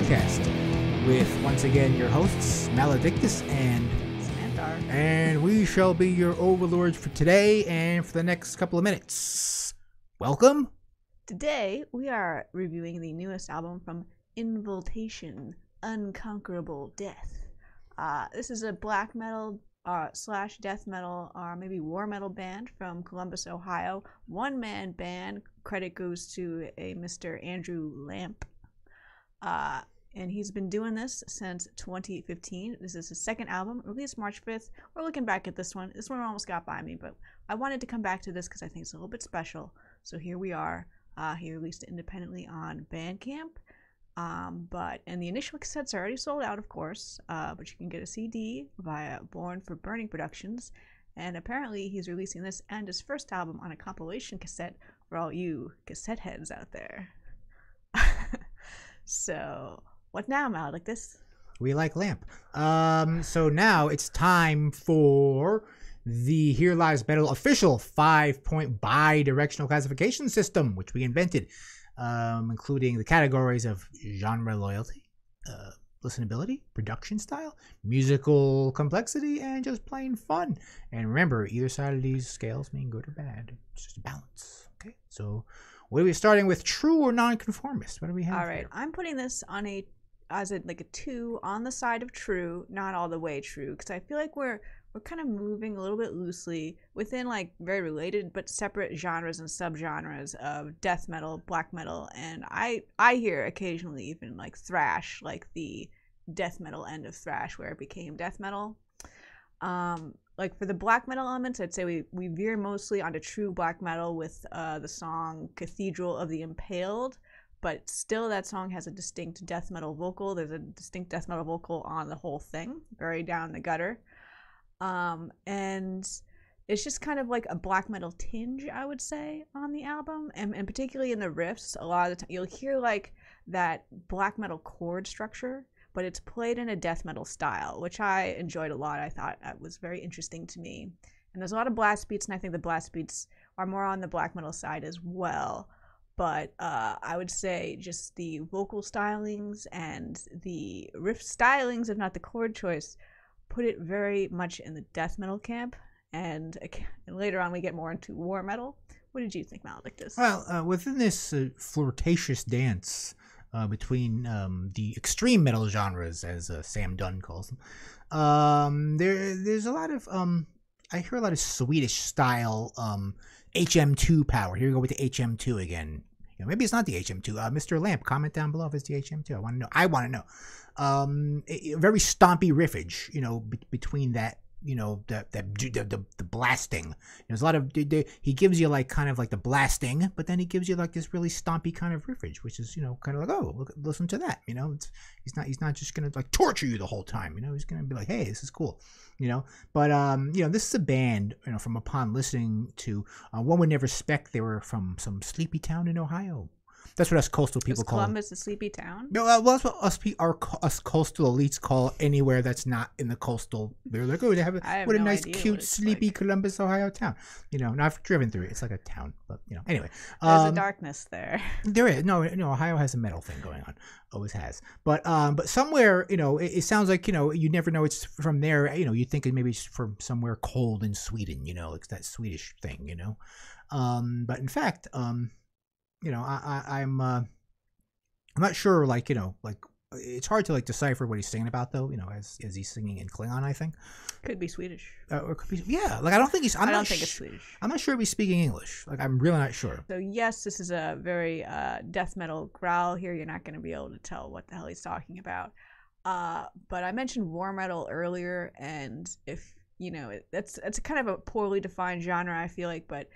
podcast with, once again, your hosts, Maledictus and Samantha. And we shall be your overlords for today and for the next couple of minutes. Welcome. Today, we are reviewing the newest album from INVULTATION, Unconquerable Death. This is a black metal slash death metal or maybe war metal band from Columbus, Ohio. One-man band. Credit goes to a Mr. Andrew Lamp. And he's been doing this since 2015. This is his second album, released March 5th. We're looking back at this one. This one almost got by me, but I wanted to come back to this because I think it's a little bit special. So here we are. He released it independently on Bandcamp. And the initial cassettes are already sold out, of course. But you can get a CD via Born for Burning Productions. And apparently he's releasing this and his first album on a compilation cassette for all you cassette heads out there. So, what now, Maledictus? We like Lamp. So now it's time for the Here Lies Metal official 5-point bi-directional classification system, which we invented, including the categories of genre loyalty, listenability, production style, musical complexity, and just plain fun. And remember, either side of these scales mean good or bad. It's just a balance. Okay, so what are we starting with? True or nonconformist? What do we have? All right, here? I'm putting this on as a 2 on the side of true, not all the way true, because I feel like we're kind of moving a little bit loosely within like very related but separate genres and subgenres of death metal, black metal, and I hear occasionally even like thrash, like the death metal end of thrash where it became death metal. Like for the black metal elements, I'd say we veer mostly onto true black metal with the song Cathedral of the Impaled, but still that song has a distinct death metal vocal. There's a distinct death metal vocal on the whole thing, very down the gutter. And it's just kind of like a black metal tinge, I would say, on the album, and particularly in the riffs. A lot of the time you'll hear like that black metal chord structure, but it's played in a death metal style, which I enjoyed a lot. I thought that was very interesting to me. And there's a lot of blast beats, and I think the blast beats are more on the black metal side as well. But I would say just the vocal stylings and the riff stylings, if not the chord choice, put it very much in the death metal camp. And later on we get more into war metal. What did you think, Maledictus? Well, within this flirtatious dance between the extreme metal genres, as Sam Dunn calls them, there's a lot of I hear a lot of Swedish style HM2 power. Here we go with the HM2 again. You know, maybe it's not the HM2. Mr. Lamp, comment down below if it's the HM2. I want to know. Very stompy riffage, you know, between that, you know, the blasting. There's a lot of he gives you like kind of like the blasting, but then he gives you like this really stompy kind of riffage, which is, you know, kind of like, oh, listen to that, you know. He's not just gonna like torture you the whole time, you know. He's gonna be like, hey, this is cool, you know. But you know, this is a band, you know, from upon listening to one would never expect they were from some sleepy town in Ohio. That's what us coastal people call Columbus a sleepy town? No, well, that's what us coastal elites call anywhere that's not in the coastal. They're like, oh, they have what a nice, cute, sleepy like. Columbus, Ohio town. You know, and I've driven through it. It's like a town, but you know. Anyway, there's a darkness there. There is no. Ohio has a metal thing going on. Always has. But somewhere, you know, it sounds like, you know, you never know it's from there. You know, you think it maybe it's from somewhere cold in Sweden. You know, it's that Swedish thing. You know, but in fact, you know, I'm not sure, like, you know, like, it's hard to, like, decipher what he's singing about, though, you know, as he's singing in Klingon, I think. Could be Swedish. Or could be, yeah, like, I don't think I don't think it's Swedish. I'm not sure if he's speaking English. Like, I'm really not sure. So, yes, this is a very death metal growl here. You're not going to be able to tell what the hell he's talking about. But I mentioned war metal earlier, and if, you know, it's kind of a poorly defined genre, I feel like, but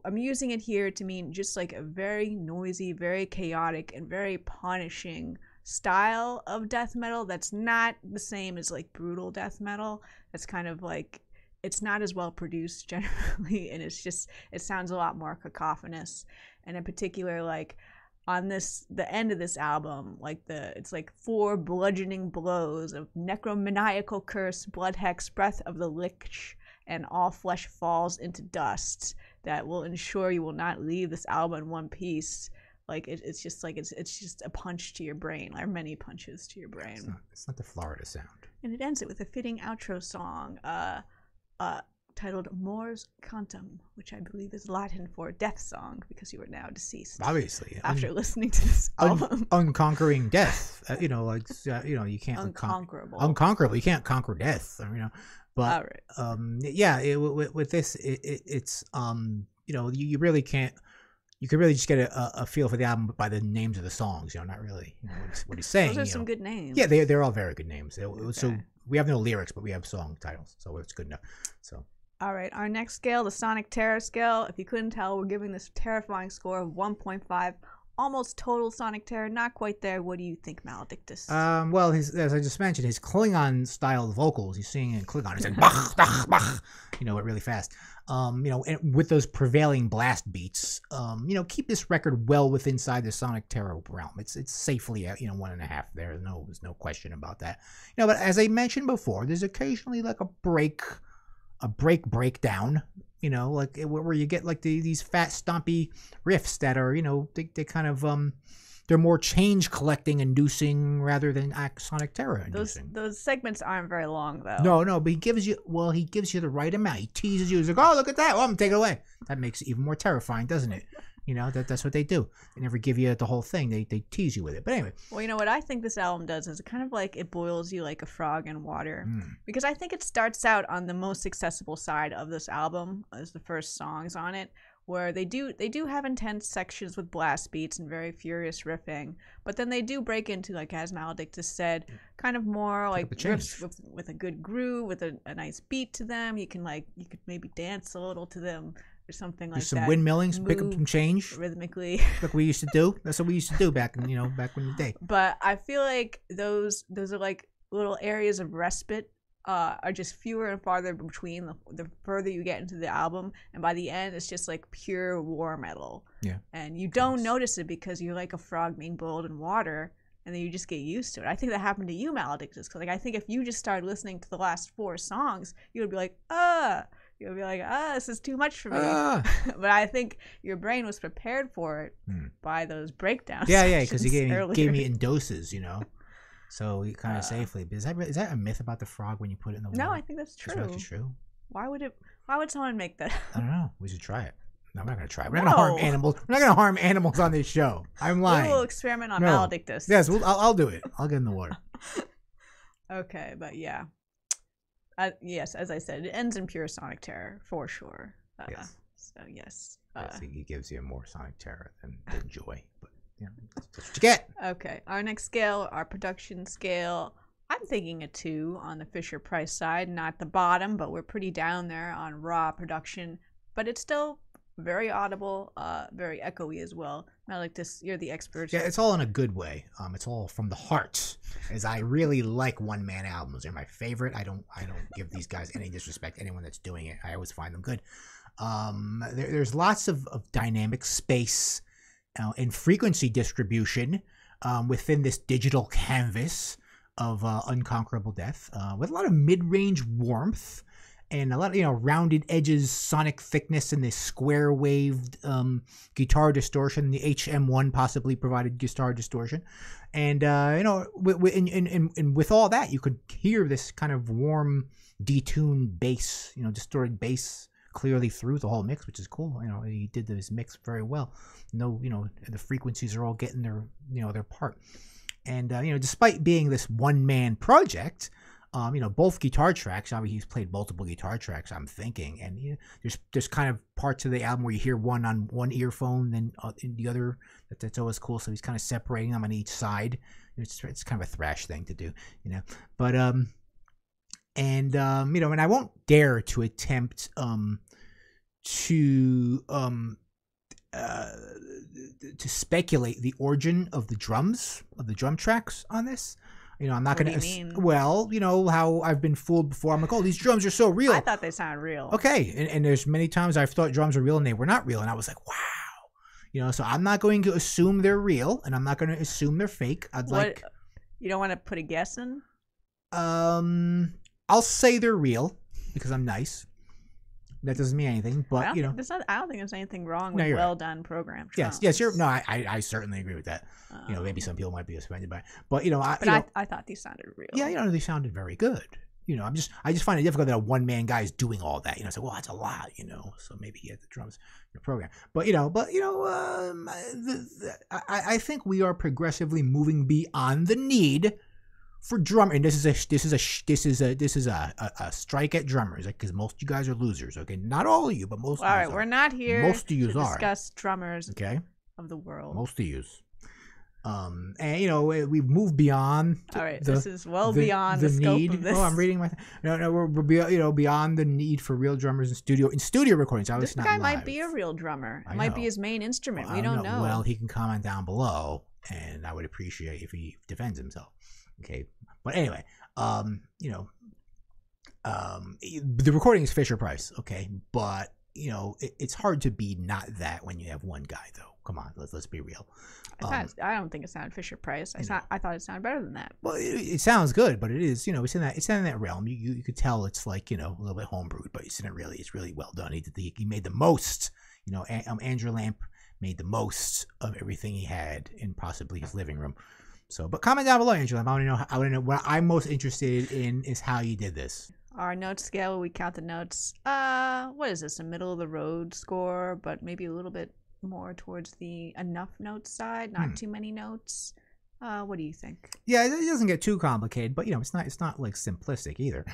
I'm using it here to mean just like a very noisy, very chaotic, and very punishing style of death metal that's not the same as like brutal death metal. That's kind of like, it's not as well produced generally, and it sounds a lot more cacophonous. And in particular, like on the end of this album, like it's like 4 bludgeoning blows of necromaniacal curse, blood hex, breath of the lich, and all flesh falls into dust that will ensure you will not leave this album in one piece. Like it's just like it's just a punch to your brain, or many punches to your brain. It's not the Florida sound. And it ends it with a fitting outro song, titled Mors Cantum, which I believe is Latin for death song, because you are now deceased. Obviously, after listening to this album, unconquering death. You know, you can't unconquerable. You can't conquer death. You know, but yeah, with this, it's you know, you really can't. You can really just get a feel for the album by the names of the songs. You know, not really what he's saying. Those are some good names. Yeah, they're all very good names. So we have no lyrics, but we have song titles, so it's good enough. So. All right, our next scale, the Sonic Terror scale. If you couldn't tell, we're giving this terrifying score of 1.5. Almost total Sonic Terror, not quite there. What do you think, Maledictus? Well, as I just mentioned, his Klingon style vocals, he's singing in Klingon. He's like, bach, bach, bach, you know, really fast. You know, and with those prevailing blast beats, you know, keep this record well within inside the Sonic Terror realm. It's safely at, you know, 1.5 there. There's no question about that. You know, but as I mentioned before, there's occasionally like a breakdown, you know, like where you get like these fat stompy riffs that are, you know, they kind of they're more change collecting inducing rather than Sonic Terror inducing. Those segments aren't very long though. No, but he gives you the right amount. He teases you. He's like, oh, look at that. Well, I'm taking it away. That makes it even more terrifying, doesn't it? You know, that's what they do. They never give you the whole thing. They tease you with it. But anyway. Well, you know what I think this album does is it kind of like it boils you like a frog in water. Because I think it starts out on the most accessible side of this album as the first songs on it, where they do have intense sections with blast beats and very furious riffing, but then they do break into, like as Maledictus said, kind of more like riffs with a good groove, with a nice beat to them. You could maybe dance a little to them. Or something like that. Some windmillings, pick up some change rhythmically, like we used to do. That's what we used to do back in the day. But I feel like those are like little areas of respite. Are just fewer and farther between the further you get into the album, and by the end, it's just like pure war metal. Yeah, and you don't notice it because you're like a frog being boiled in water, and then you just get used to it. I think that happened to you, Maledictus, because like I think if you just started listening to the last 4 songs, you would be like, You'll be like, this is too much for me. But I think your brain was prepared for it by those breakdowns. Yeah, because he gave me in doses, you know. So he kind of safely. But is that a myth about the frog when you put it in the water? No, I think that's true. Is that true? Why would someone make that? I don't know. We should try it. No, I'm not going to try it. We're not going to harm animals. We're not going to harm animals on this show. I'm lying. We will experiment on Maledictus. Yes, I'll do it. I'll get in the water. Okay, but yeah. Yes, as I said, it ends in pure Sonic Terror for sure. Yes. So yes. I think he gives you more Sonic Terror than joy, but yeah, that's what you get. Okay, our next scale, our production scale. I'm thinking a 2 on the Fisher-Price side, not the bottom, but we're pretty down there on raw production. But it's still very audible, very echoey as well. Maledictus, you're the expert. Yeah, it's all in a good way. It's all from the heart, as I really like one-man albums. They're my favorite. I don't give these guys any disrespect. Anyone that's doing it, I always find them good. There's lots of dynamic space and frequency distribution within this digital canvas of Unconquerable Death, with a lot of mid-range warmth. And a lot of, rounded edges, sonic thickness, and this square-waved guitar distortion. The HM1 possibly provided guitar distortion. And, with all that, you could hear this kind of warm, detuned bass, distorted bass clearly through the whole mix, which is cool. He did this mix very well. The frequencies are all getting their part. And, despite being this one-man project, both guitar tracks. Obviously, he's played multiple guitar tracks, I'm thinking, and there's kind of parts of the album where you hear one on one earphone, then in the other. That's always cool. So he's kind of separating them on each side. It's kind of a thrash thing to do, But and I won't dare to attempt to speculate the origin of the drum tracks on this. I'm not going to. Well, how I've been fooled before. I'm like, oh, these drums are so real. I thought they sounded real. Okay, and there's many times I've thought drums are real and they were not real, and I was like, wow. So I'm not going to assume they're real, and I'm not going to assume they're fake. You don't want to put a guess in? I'll say they're real because I'm nice. That doesn't mean anything, but I don't think there's anything wrong with right. done programmed drums. Yes, you're. No, I certainly agree with that. Maybe some people might be offended by it, but I thought these sounded real. Yeah, they sounded very good. I just find it difficult that a one-man guy is doing all that. So well, that's a lot. So maybe he had the drums in the program. But I think we are progressively moving beyond the need for drum. And this is a strike at drummers, because most of you guys are losers. Okay, not all of you, but most. All right, we're not here. Most of you to discuss drummers. Okay. Of the world. Most of you. And we've moved beyond. All right, this is beyond the scope need. of this. Oh, I'm reading my. We're beyond the need for real drummers in studio recordings. This guy might be a real drummer. It might be his main instrument. We don't know. Well, he can comment down below, and I would appreciate if he defends himself. Okay, but anyway, the recording is Fisher Price. Okay, but it's hard to be not that when you have one guy, though. Come on, let's be real. I don't think it sounded Fisher Price. I thought it sounded better than that. Well, it sounds good, but it is, it's in that realm. You could tell it's like, a little bit homebrewed, but it's really well done. He made the most. Andrew Lamp made the most of everything he had in possibly his living room. So, but comment down below, Andrew Lamp. I want to know what I'm most interested in is how you did this. Our note scale, we count the notes. What is this? A middle of the road score, but maybe a little bit more towards the enough notes side, not too many notes. What do you think? Yeah, it doesn't get too complicated, but it's not like simplistic either.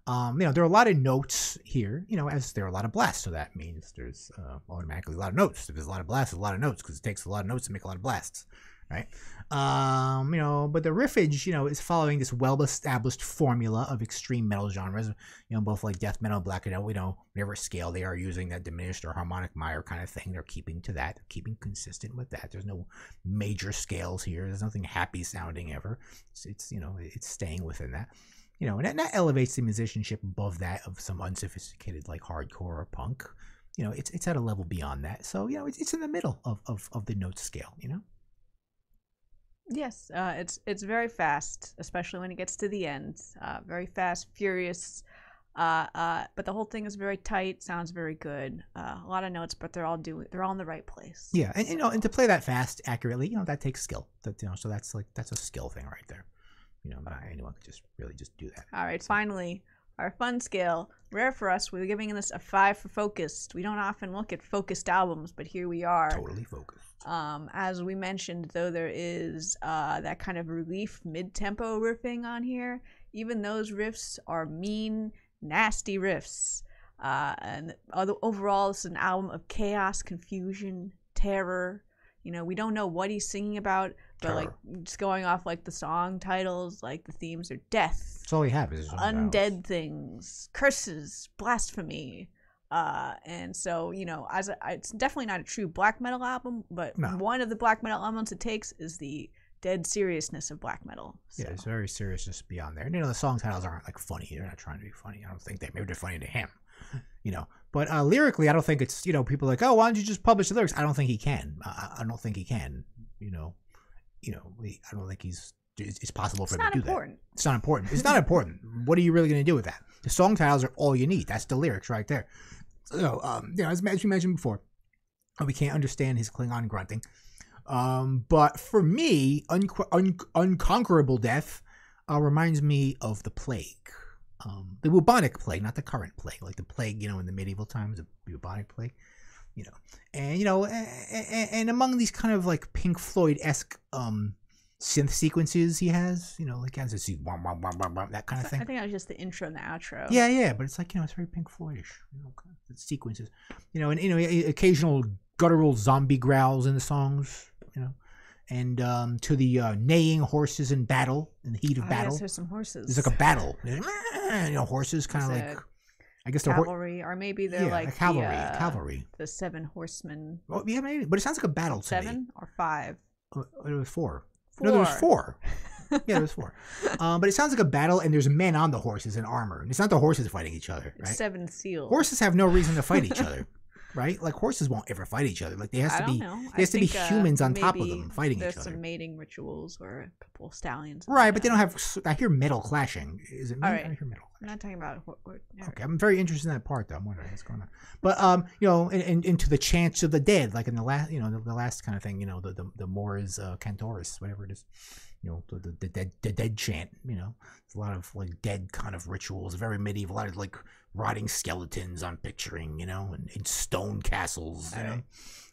There are a lot of notes here, as there are a lot of blasts, so that means there's automatically a lot of notes. If there's a lot of blasts, there's a lot of notes, because it takes a lot of notes to make a lot of blasts, right? But the riffage, is following this well-established formula of extreme metal genres, both like death metal, black metal, whatever scale they are using, that diminished or harmonic minor kind of thing. They're keeping to that. They're keeping consistent with that. There's no major scales here. There's nothing happy sounding ever. It's staying within that. And that elevates the musicianship above that of some unsophisticated like hardcore or punk. It's at a level beyond that. So, it's in the middle of the note scale, Yes, it's very fast, especially when it gets to the end. Very fast, furious, but the whole thing is very tight. Sounds very good. A lot of notes, but they're all in the right place. Yeah, and and to play that fast accurately, that takes skill. So that's a skill thing right there. Not anyone could just do that. All right, finally, our fun scale. Rare for us, we're giving this a 5 for focused. We don't often look at focused albums, but here we are. Totally focused. As we mentioned, though, there is that kind of relief mid-tempo riffing on here. Even those riffs are mean, nasty riffs. And overall, this is an album of chaos, confusion, terror. We don't know what he's singing about, but like just going off like the song titles, like the themes are death. That's all we have is undead things, curses, blasphemy. And so, it's definitely not a true black metal album, but one of the black metal elements it takes is the dead seriousness of black metal. So. Yeah, it's very serious just beyond there. And, the song titles aren't like funny. They're not trying to be funny. I don't think maybe they're funny to him, But lyrically, I don't think it's, people are like, oh, why don't you just publish the lyrics? I don't think he can. I don't think he can, I don't think it's possible for him to do that. It's not important. It's not important. What are you really going to do with that? The song titles are all you need. That's the lyrics right there. So, as you mentioned before, we can't understand his Klingon grunting. But for me, Unconquerable Death reminds me of the plague. The bubonic plague, not the current plague, like the plague, in the medieval times, the bubonic plague, and among these kind of like Pink Floyd-esque synth sequences he has, like has this that kind of thing. I think that was just the intro and the outro. Yeah, but it's like, it's very Pink Floyd-ish, sequences, and occasional guttural zombie growls in the songs, and to the neighing horses in battle, in the heat of battle. Yes, there's some horses. There's like a battle, horses kind of like, I guess they're cavalry, or maybe they're like cavalry. The 7 horsemen. Oh yeah, maybe, but it sounds like a battle. 7 or 5? It was 4. No, there was 4. Yeah, there was 4. But it sounds like a battle, and there's men on the horses in armor. It's not the horses fighting each other, right? 7 seals. Horses have no reason to fight each other. right? Like horses won't ever fight each other. Like there has I to don't be know. there has to be humans on top of maybe them fighting there's each other. some mating rituals or a couple of stallions. Right, but they don't have. I hear metal clashing. Is it me? All right. I hear metal. I'm not talking about. Okay, I'm very interested in that part though. I'm wondering what's going on. But you know, into the chants of the dead, like in the last, you know, the last kind of thing, you know, the Mors Cantoris, whatever it is, you know, the dead chant. You know, it's a lot of like dead kind of rituals, very medieval, a lot of like rotting skeletons I'm picturing, you know, in stone castles, you know.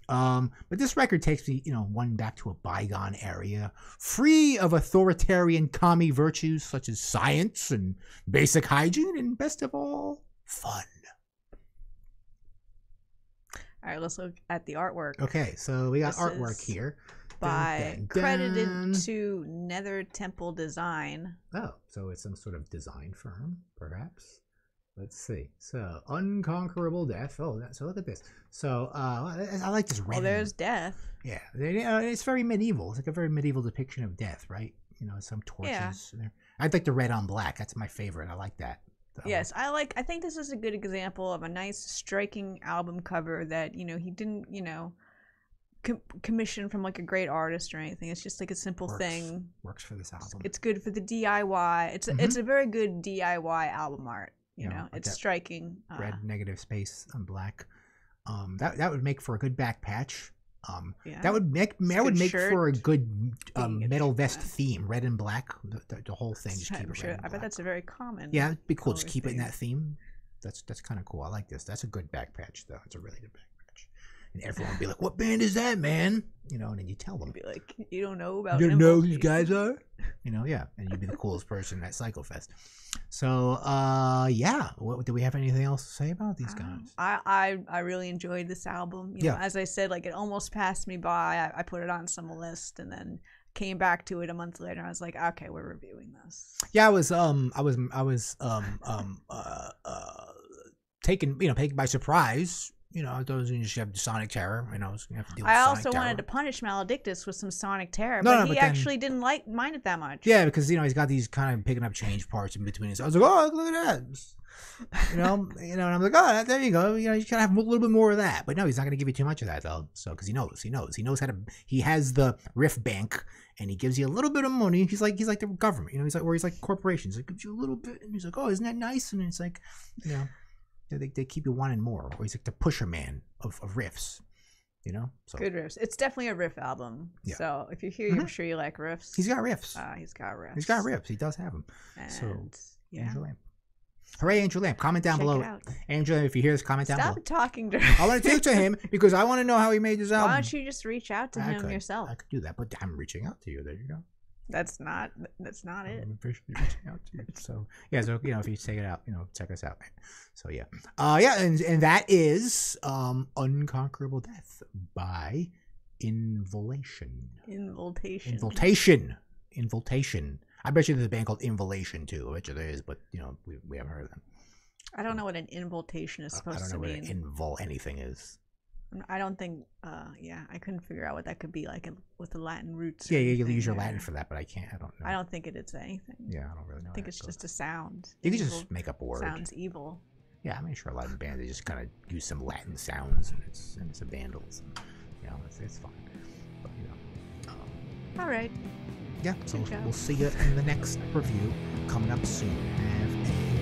But this record takes me, you know, one back to a bygone area, free of authoritarian commie virtues such as science and basic hygiene, and best of all, fun. All right, let's look at the artwork. Okay, so we got artwork here. Credited to Nether Temple Design. Oh, so it's some sort of design firm, perhaps. Let's see. So, Unconquerable Death. Oh, so look at this. So, I like this red. Well, there's death. Yeah, it's very medieval. It's like a very medieval depiction of death, right? You know, some torches. Yeah. I'd like the red on black. That's my favorite. I like that. Yes, I think this is a good example of a nice, striking album cover that, you know, he didn't, you know, commission from like a great artist or anything. It's just like a simple thing. Works for this album. It's good for the DIY. It's a very good DIY album art. You know, like it's striking. Red negative space on black. That would make for a good back patch. Yeah. That would make for a good metal vest theme. Red and black, the whole thing. Just keep it red and black. I bet that's a very common. Yeah, it'd be cool. Just keep it in that theme. That's kind of cool. I like this. That's a good back patch, though. It's a really good back patch. And everyone would be like, "What band is that, man?" You know, and then you tell them. You'd be like, "You don't know about? You don't know who these guys are?" You know, yeah, and you'd be the coolest person at Psychofest. So, yeah. Do we have anything else to say about these guys? I really enjoyed this album. You know, as I said, like it almost passed me by. I put it on some list and then came back to it a month later. I was like, okay, we're reviewing this. Yeah, I was taken by surprise. You know, I thought you just have Sonic Terror. You know, I was gonna have to deal with I Sonic also Terror. wanted to punish Maledictus with some Sonic Terror, but he actually didn't mind it that much. Yeah, because you know he's got these kind of picking up change parts in between his. I was like, oh, look at that. You know, and I'm like, oh, there you go. You know, you gotta have a little bit more of that. But no, he's not gonna give you too much of that though. So because he knows how to. He has the riff bank, and he gives you a little bit of money. He's like the government. You know, he's like corporations. He gives you a little bit, and he's like, oh, isn't that nice? And it's like, you know. They keep you wanting more. Or he's like the pusher man of riffs, you know? So good riffs. It's definitely a riff album. Yeah. So if you hear, I'm sure you like riffs. He's got riffs. He's got riffs. He's got riffs. He does have them. And, so, yeah. Angel Lamp. Hooray, Angel Lamp. Comment down below. Angel Lamp, if you hear this, comment down below. Stop talking to him. I want to talk to him because I want to know how he made this album. Why don't you just reach out to him yourself? I could do that, but I'm reaching out to you. There you go. That's not it. I'm officially reaching out to you. So yeah, so you know, if you check it out, you know, check us out. So yeah, and that is Unconquerable Death by Invulation. Invultation. I bet you there's a band called Invulation too. I bet you there is, but you know, we haven't heard of them. I don't know what an invultation is supposed to mean. I don't know what an anything is. I don't think, I couldn't figure out what that could be like with the Latin roots. Yeah, you use your Latin for that, but I don't know. I don't think it's anything. Yeah, I don't really know. I think it's just a sound. You can just make up a word. Sounds evil. Yeah, I'm sure a lot of bands, they just kind of use some Latin sounds, and it's a vandals. You know, it's fine. But, you know. All right. Yeah, so we'll see you in the next review coming up soon. Have a